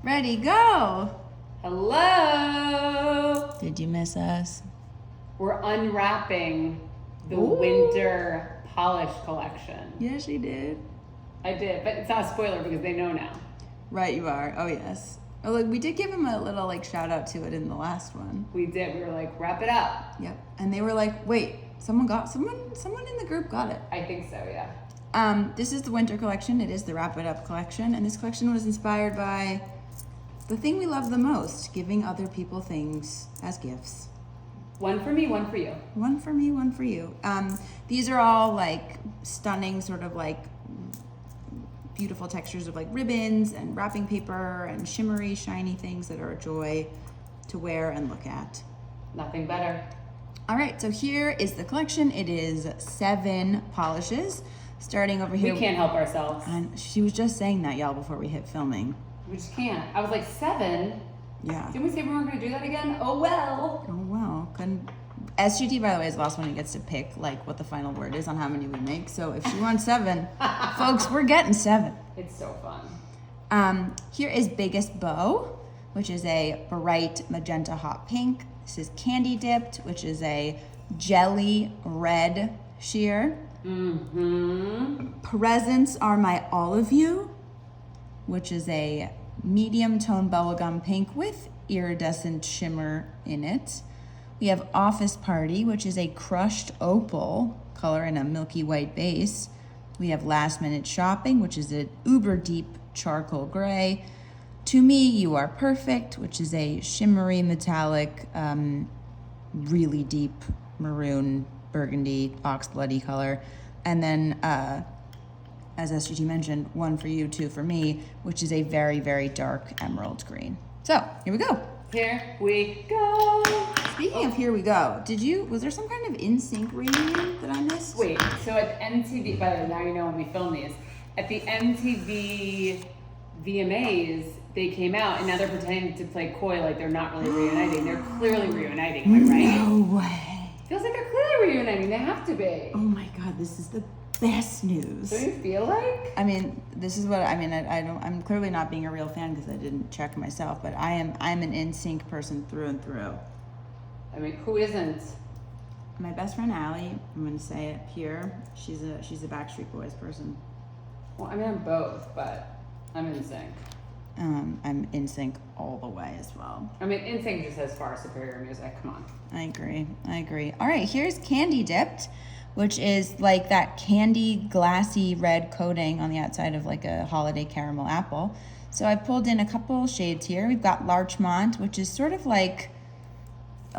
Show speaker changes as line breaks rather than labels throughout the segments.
Ready, go!
Hello!
Did you miss us?
We're unwrapping the
Ooh.
winter polish collection.
Yes, she did.
I did, but it's not a spoiler because they know now.
Right, you are. Oh, yes. Oh, look, we did give him a little, shout out to it in the last one.
We did. We were like, wrap it up.
Yep. And they were like, wait, someone in the group got it.
I think so, yeah.
This is the winter collection. It is the Wrap It Up collection. And this collection was inspired by the thing we love the most, giving other people things as gifts.
One for me, one for you.
One for me, one for you. These are all stunning, sort of beautiful textures of ribbons and wrapping paper and shimmery, shiny things that are a joy to wear and look at.
Nothing better.
All right, so here is the collection. It is 7 polishes. Starting over here.
We can't help ourselves.
And she was just saying that, y'all, before we hit filming.
We just can't. I was like, 7?
Yeah.
Didn't we say we weren't going to do that again? Oh, well.
Oh, well. Couldn't. SGT, by the way, is the last one who gets to pick, what the final word is on how many we make. So if she wants 7, folks, we're getting 7.
It's so fun.
Here is Biggest Bow, which is a bright magenta hot pink. This is Candy Dipped, which is a jelly red sheer.
Mm-hmm.
Presents Are My All of You, which is a medium tone bubblegum pink with iridescent shimmer in it. We have Office Party, which is a crushed opal color in a milky white base. We have Last Minute Shopping, which is an uber deep charcoal gray. To Me, You Are Perfect, which is a shimmery metallic, really deep maroon burgundy ox bloody color. And then as SGT mentioned, 1 for you, 2 for me, which is a very, very dark emerald green. So here we go.
Here we go.
Speaking of here we go, was there some kind of NSYNC reunion that I missed?
Wait, so at MTV, by the way, now you know when we film these, at the MTV VMAs, they came out and now they're pretending to play coy like they're not really reuniting. They're clearly reuniting, am I right?
No way.
Feels like they're clearly reuniting. They have to be.
Oh my God, this is the best news.
Don't you feel like?
I mean, this is what I mean. I'm clearly not being a real fan because I didn't check myself, but I'm an NSYNC person through and through.
I mean, who isn't?
My best friend Allie, I'm gonna say it here. She's a Backstreet Boys person.
Well, I mean, I'm both, but I'm in sync.
I'm NSYNC all the way as well.
I mean, NSYNC just has far superior music. Come on.
I agree. All right, here's Candy Dipped, which is that candy glassy red coating on the outside of a holiday caramel apple. So I pulled in a couple shades here. We've got Larchmont, which is sort of a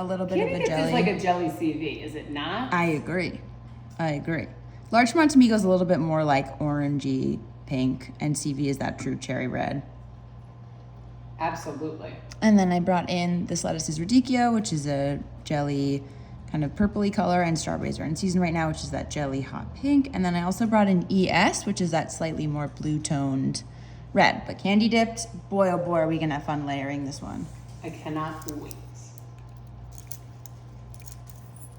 little bit
Candy
of a
Dipped
jelly.
is like a jelly CV, is it not?
I agree. Larchmont to me goes a little bit more orangey pink, and CV is that true cherry red.
Absolutely.
And then I brought in this Lettuce is Radicchio, which is a jelly kind of purpley color, and Strawberries are in season right now, which is that jelly hot pink. And then I also brought in ES, which is that slightly more blue-toned red. But Candy Dipped, boy, oh boy, are we going to have fun layering this one.
I cannot wait.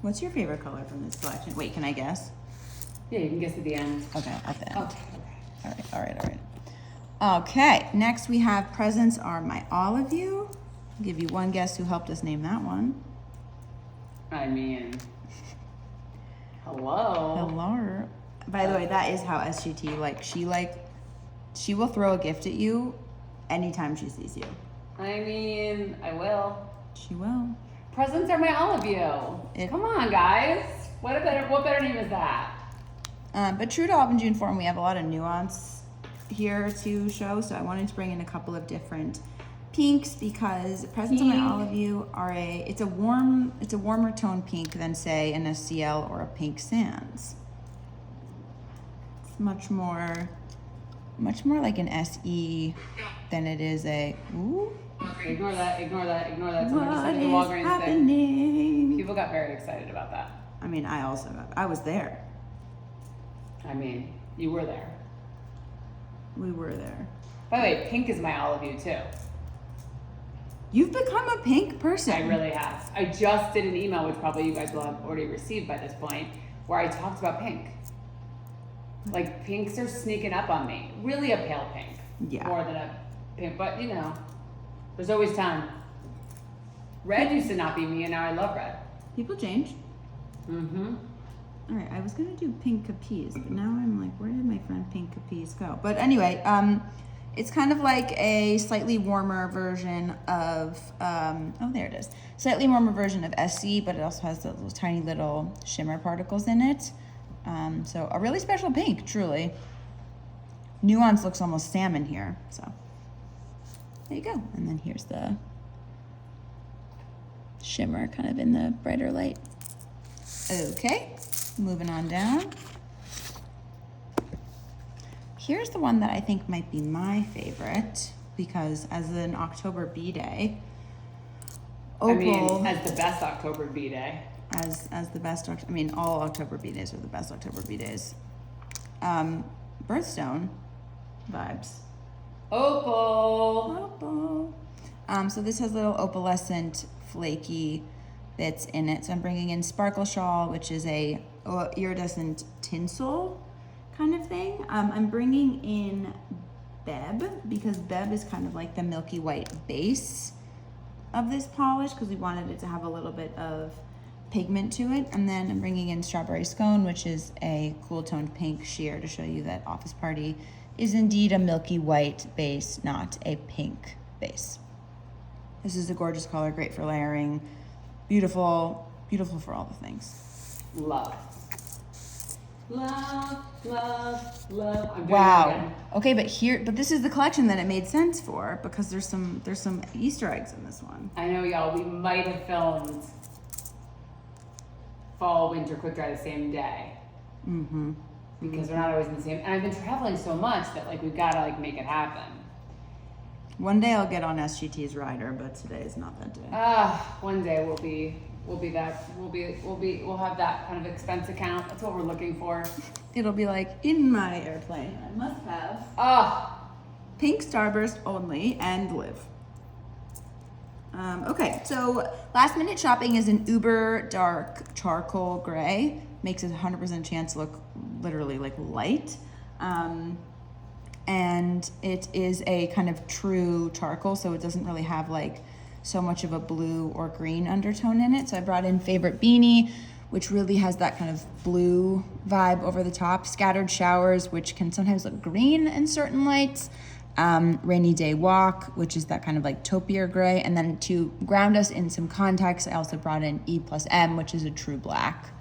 What's your favorite color from this collection? Wait, can I guess?
Yeah, you can guess at the end.
Okay, at the end.
Okay.
All right. Okay, next we have Presents Are My All of You. I'll give you one guess who helped us name that one.
I mean, hello.
Hello. By the way, that is how SGT, she will throw a gift at you anytime she sees you.
I mean, I will.
She will.
Presents Are My All of You. Come on, guys. What better name is that?
But true to Autumn June form, we have a lot of nuance here to show, so I wanted to bring in a couple of different pinks because Presents Are My All of You are it's a warmer tone pink than say an SCL or a Pink Sands. It's much more like an SE than it is a ooh.
Ignore that. Someone just
What
said the
is
Walgreens thing.
happening?
People got very excited about that.
I mean, I was there.
I mean, you were there.
We were there.
By the way, pink is my all of you too.
You've become a pink person.
I really have. I just did an email, which probably you guys will have already received by this point, where I talked about pink. Like, pinks are sneaking up on me. Really a pale pink.
Yeah.
More than a pink, but you know, there's always time. Red used to not be me, and now I love red.
People change.
Mm-hmm.
All right, I was gonna do pink capis, but now I'm like, where did my friend pink capis go? But anyway, it's kind of like a slightly warmer version of, oh, there it is. Slightly warmer version of SC, but it also has those tiny little shimmer particles in it. So a really special pink, truly. Nuance looks almost salmon here, so there you go. And then here's the shimmer kind of in the brighter light. Okay, moving on down. Here's the one that I think might be my favorite because as an October B-Day, Opal,
I mean, as the best October B-Day.
as the best, I mean, all October B-Days are the best October B-Days. Birthstone vibes.
Opal.
Opal. So this has little opalescent flaky bits in it. So I'm bringing in Sparkle Shawl, which is a iridescent tinsel kind of thing. I'm bringing in Beb because Beb is kind of like the milky white base of this polish because we wanted it to have a little bit of pigment to it. And then I'm bringing in Strawberry Scone, which is a cool toned pink sheer to show you that Office Party is indeed a milky white base, not a pink base. This is a gorgeous color, great for layering. Beautiful, beautiful for all the things.
Love. Love, love, love. I'm doing it
Wow.
again.
Okay, but this is the collection that it made sense for because there's some Easter eggs in this one.
I know, y'all. We might have filmed fall, winter, quick dry the same day
Mm-hmm.
because we're not always in the same. And I've been traveling so much that like we've got to like make it happen.
One day I'll get on SGT's rider, but today is not that day.
One day we'll have that kind of expense account. That's what we're looking for.
It'll be like in my airplane. I must have pink starburst only and live. Okay, so last minute shopping is an uber dark charcoal gray. Makes it 100% chance look literally like light. And it is a kind of true charcoal, so it doesn't really have like so much of a blue or green undertone in it. So I brought in Favorite Beanie, which really has that kind of blue vibe over the top. Scattered Showers, which can sometimes look green in certain lights. Rainy Day Walk, which is that kind of like taupier gray. And then to ground us in some context, I also brought in E+M, which is a true black.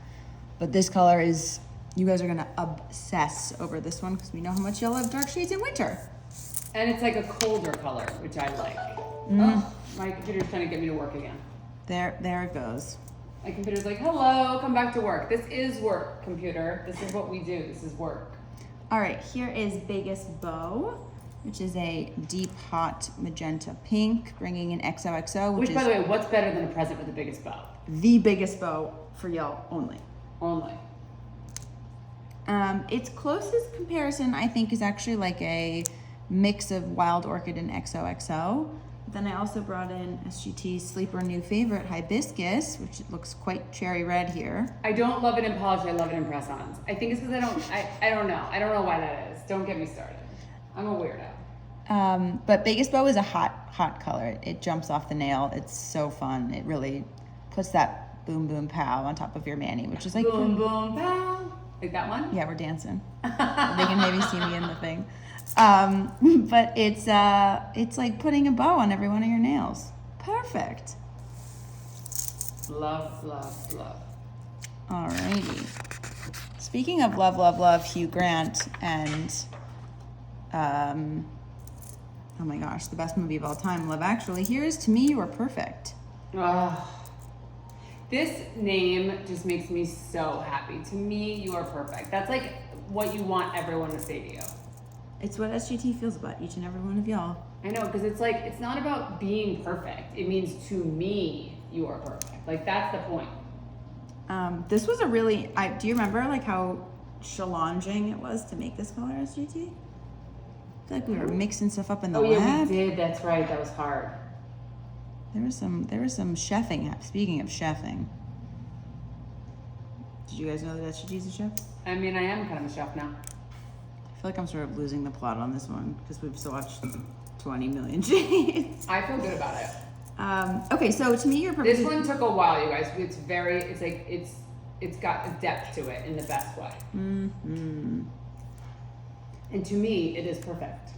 But this color is, you guys are gonna obsess over this one because we know how much y'all love dark shades in winter.
And it's like a colder color, which I like. Oh, my computer's trying to get me to work again.
There it goes.
My computer's like, hello, come back to work. This is work, computer. This is what we do. This is work.
All right, here is Biggest Bow, which is a deep hot magenta pink, bringing in XOXO, which
Which,
is
by the way, what's better than a present with the biggest bow?
the biggest bow for y'all only.
Only.
Its closest comparison, I think, is actually like a mix of Wild Orchid and XOXO. Then I also brought in SGT's sleeper new favorite, Hibiscus, which looks quite cherry red here.
I don't love it in polish. I love it in press-ons. I think it's because I don't know. I don't know why that is. Don't get me started. I'm a weirdo.
But Biggest Bow is a hot color. It jumps off the nail. It's so fun. It really puts that boom, boom, pow on top of your mani, which is like...
Boom, boom, pow. Like that one?
Yeah, we're dancing. They can maybe see me in the thing. But it's like putting a bow on every one of your nails. Perfect.
Love, love, love.
Alrighty. Speaking of love, love, love, Hugh Grant and oh my gosh, the best movie of all time, Love Actually. Here's To Me You Are Perfect.
This name just makes me so happy. To me, you are perfect. That's like what you want everyone to say to you.
It's what SGT feels about each and every one of y'all.
I know, because it's like, it's not about being perfect. It means to me, you are perfect. Like, that's the point.
This was a really, do you remember like how challenging it was to make this color, SGT? I feel like we were mixing stuff up in the
Oh, yeah,
lab.
we did. That's right. That was hard.
There was some chefing. Speaking of chefing, did you guys know that SGT's a chef?
I mean, I am kind of a chef now.
I feel like I'm sort of losing the plot on this one because we've watched 20 million shades.
I feel good about it.
Okay, so to me, your purpose
This one took a while, you guys. It's got a depth to it in the best way.
Mm-hmm.
And to me, it is perfect.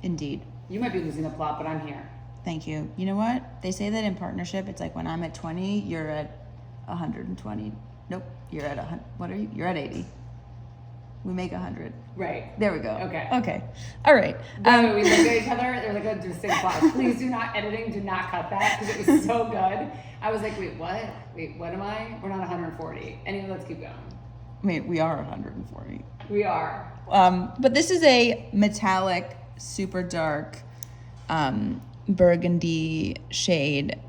Indeed.
You might be losing the plot, but I'm here.
Thank you. You know what? They say that in partnership, it's like when I'm at 20, you're at 120. Nope, you're at 100. What are you? You're at 80. We make 100.
Right.
There we go.
Okay.
Okay. All right.
We look at each other. They're like a distinct pause. Please do not do not cut that because it was so good. I was like, wait, what? Wait, what am I? We're not 140. Anyway, let's keep going.
Wait, we are 140.
We are.
But this is a metallic, super dark burgundy shade.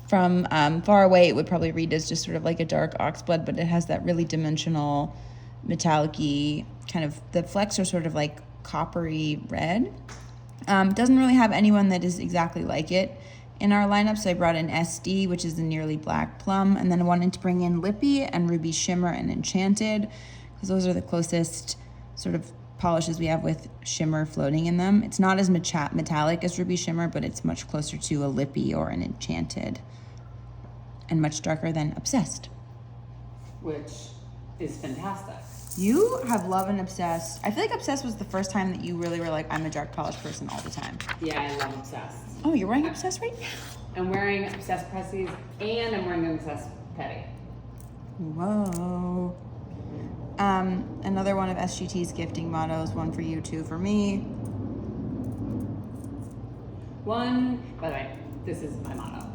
From far away, it would probably read as just sort of like a dark oxblood, but it has that really dimensional, metallic-y kind of, the flecks are sort of like coppery red. Doesn't really have anyone that is exactly like it in our lineup, so I brought in SD, which is the nearly black plum, and then I wanted to bring in Lippy and Ruby Shimmer and Enchanted, because those are the closest sort of polishes we have with shimmer floating in them. It's not as metallic as Ruby Shimmer, but it's much closer to a Lippy or an Enchanted, and much darker than Obsessed.
Which is fantastic.
You have Love and Obsessed. I feel like Obsessed was the first time that you really were like, I'm a dark polish person all the time.
Yeah, I love Obsessed.
Oh, you're wearing Obsessed right now?
I'm wearing Obsessed Pressies and I'm wearing an Obsessed Petty.
Whoa. Another one of SGT's gifting mottos, one for you, two for me.
One, by the way, this is my motto.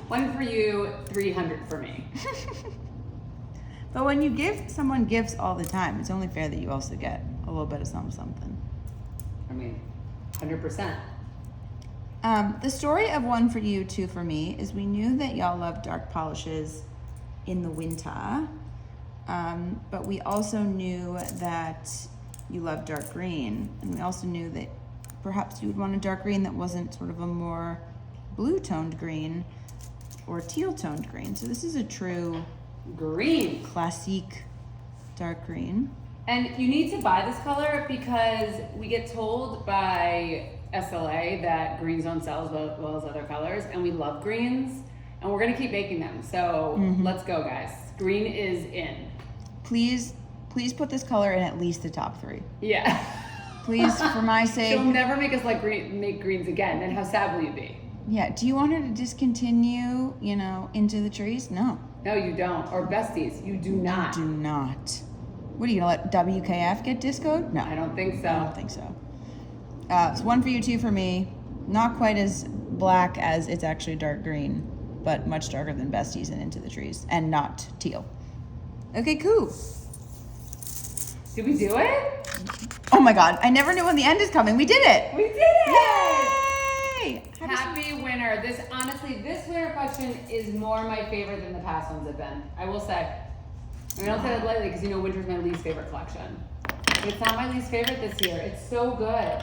One for you, 300 for me.
But when you give someone gifts all the time, it's only fair that you also get a little bit of something.
I mean, 100%.
The story of one for you, two for me is we knew that y'all love dark polishes in the winter, but we also knew that you love dark green, and we also knew that perhaps you would want a dark green that wasn't sort of a more blue-toned green or teal-toned green. So this is a true
green,
classique dark green.
And you need to buy this color because we get told by SLA that greens don't sell as well as other colors, and we love greens, and we're gonna keep making them. So let's go, guys. Green is in.
Please put this color in at least the top 3.
Yeah.
Please, for my sake.
She'll never make us like make greens again. Then how sad will you be?
Yeah. Do you want her to discontinue, Into the Trees? No.
No, you don't. Or Besties, you do not.
Do not. What are you gonna let WKF get discoed? No.
I don't think so.
I don't think so. It's one for you, two for me. Not quite as black as it's actually dark green, but much darker than Besties and Into the Trees, and not teal. Okay, cool.
Did we do it?
Oh my God! I never knew when the end is coming. We did it.
We did it!
Yay!
Happy winner. This winter collection is more my favorite than the past ones have been. I will say. I don't say that lightly because winter's my least favorite collection. But it's not my least favorite this year. It's so good.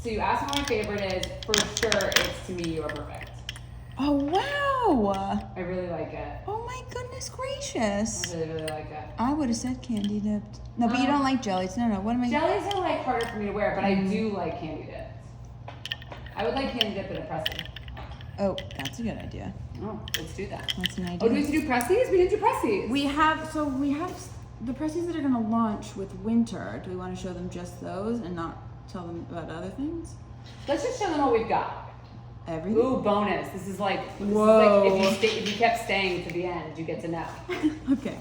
So you asked what my favorite is. For sure, it's To Me, You Are Perfect.
Oh wow!
I really like it.
Oh my goodness gracious!
I really, really like it.
I would have said candy dipped. No, but you don't like jellies. No. What am I?
Jellies are harder for me to wear, but I do like candy dipped. I would like candy dipped in a Pressy.
Oh, that's a good idea.
Oh, let's do that.
That's an idea.
Oh, do we have to do Pressies? We didn't do Pressies.
We have the Pressies that are going to launch with winter. Do we want to show them just those and not tell them about other things?
Let's just show them what we've got.
Everything?
Ooh, bonus. This is like
Whoa.
if you kept staying to the end, you get to know.
Okay.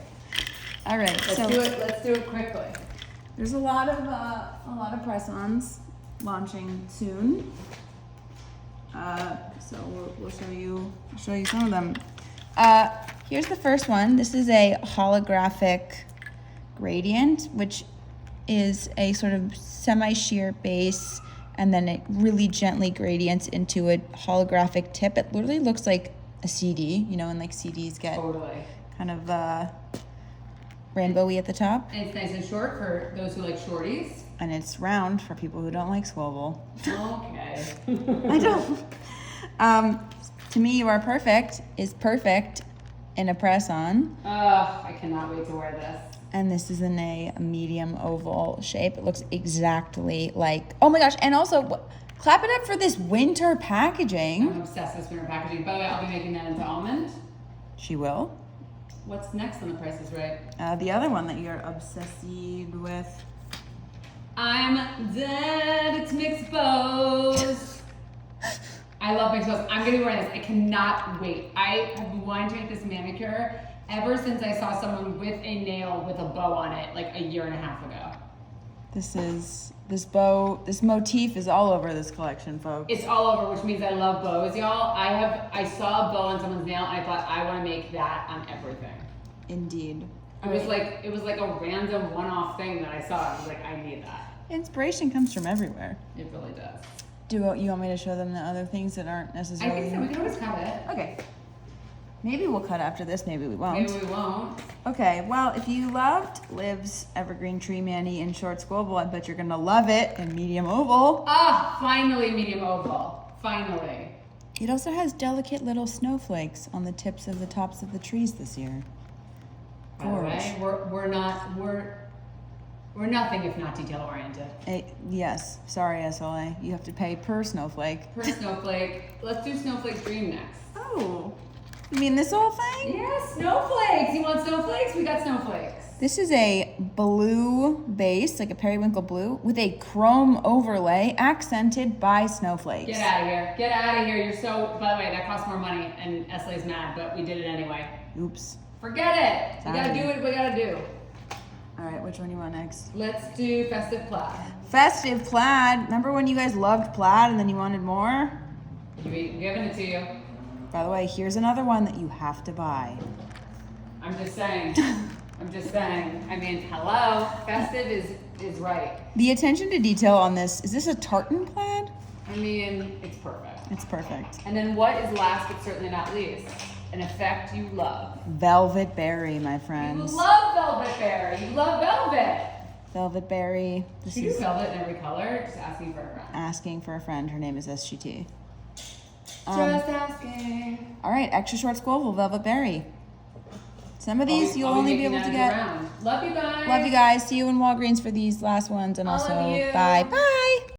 All right.
Let's do it. Let's do it quickly.
There's a lot of press-ons launching soon. So we'll show you some of them. Here's the first one. This is a holographic gradient, which is a sort of semi-sheer base, and then it really gently gradients into a holographic tip. It literally looks like a CD, and like CDs get
Totally.
kind of rainbowy at the top.
And it's nice and short for those who like shorties.
And it's round for people who don't like swivel.
Okay.
I don't. To Me, You Are Perfect is perfect in a press-on.
I cannot wait to wear this.
And this is in a medium oval shape. It looks exactly like, oh my gosh. And also, Clap it up for this winter
I'm
packaging.
obsessed with winter packaging. By the way, I'll be making that into almond.
She will.
What's next on The Price is Right?
The other one that you're obsessed with.
I'm dead. It's mixed bows. I love mixed bows. I'm gonna be wearing this. I cannot wait. I have been wanting to get this manicure ever since I saw someone with a nail with a bow on it like a year and a half ago.
This motif is all over this collection, folks.
It's all over, which means I love bows, y'all. I saw a bow on someone's nail. And I thought I want to make that on everything.
Indeed.
It was like a random one-off thing that I saw. I was like, I need that.
Inspiration comes from everywhere.
It really does.
You want me to show them the other things that aren't
I
necessarily?
think so. We can always cut it.
Okay. Maybe we'll cut after this. Maybe we won't.
Maybe we won't.
Okay. Well, if you loved Liv's Evergreen Tree Mani in short squoval, I bet you're gonna love it in medium oval.
Ah, finally medium oval. Finally.
It also has delicate little snowflakes on the tips of the tops of the trees this year.
By the way, we're nothing if not detail oriented.
Yes. Sorry, SLA. You have to pay per snowflake.
Per snowflake. Let's do snowflake dream next.
Oh. You mean this whole thing?
Yeah, snowflakes. You want snowflakes? We got snowflakes.
This is a blue base, like a periwinkle blue, with a chrome overlay accented by snowflakes.
Get out of here. Get out of here. You're so, by the way, that costs more money and SLA's mad, but we did it anyway.
Oops.
Forget it. We gotta
Sorry.
do what we gotta do.
All right, which one do you want next?
Let's do festive plaid.
Festive plaid. Remember when you guys loved plaid and then you wanted more?
We're giving it to you.
By the way, here's another one that you have to buy.
I'm just saying. I'm just saying. I mean, hello. Festive is right.
The attention to detail on this, is this a tartan plaid?
I mean, it's perfect.
It's perfect.
And then what is last but certainly not least? An effect you love.
Velvet berry, my
You
friends.
love velvet berry. You love velvet.
Velvet berry. This
Should you
is
do velvet in every color? Just asking for a friend.
asking for a friend. Her name is SGT.
Just asking.
All right, extra short squoval, velvet berry. Some of
I'll
these you'll only be
making
able to
that
get.
around. Love you guys.
Love you guys. See you in Walgreens for these last ones, and
I
also
love you.
bye. Bye.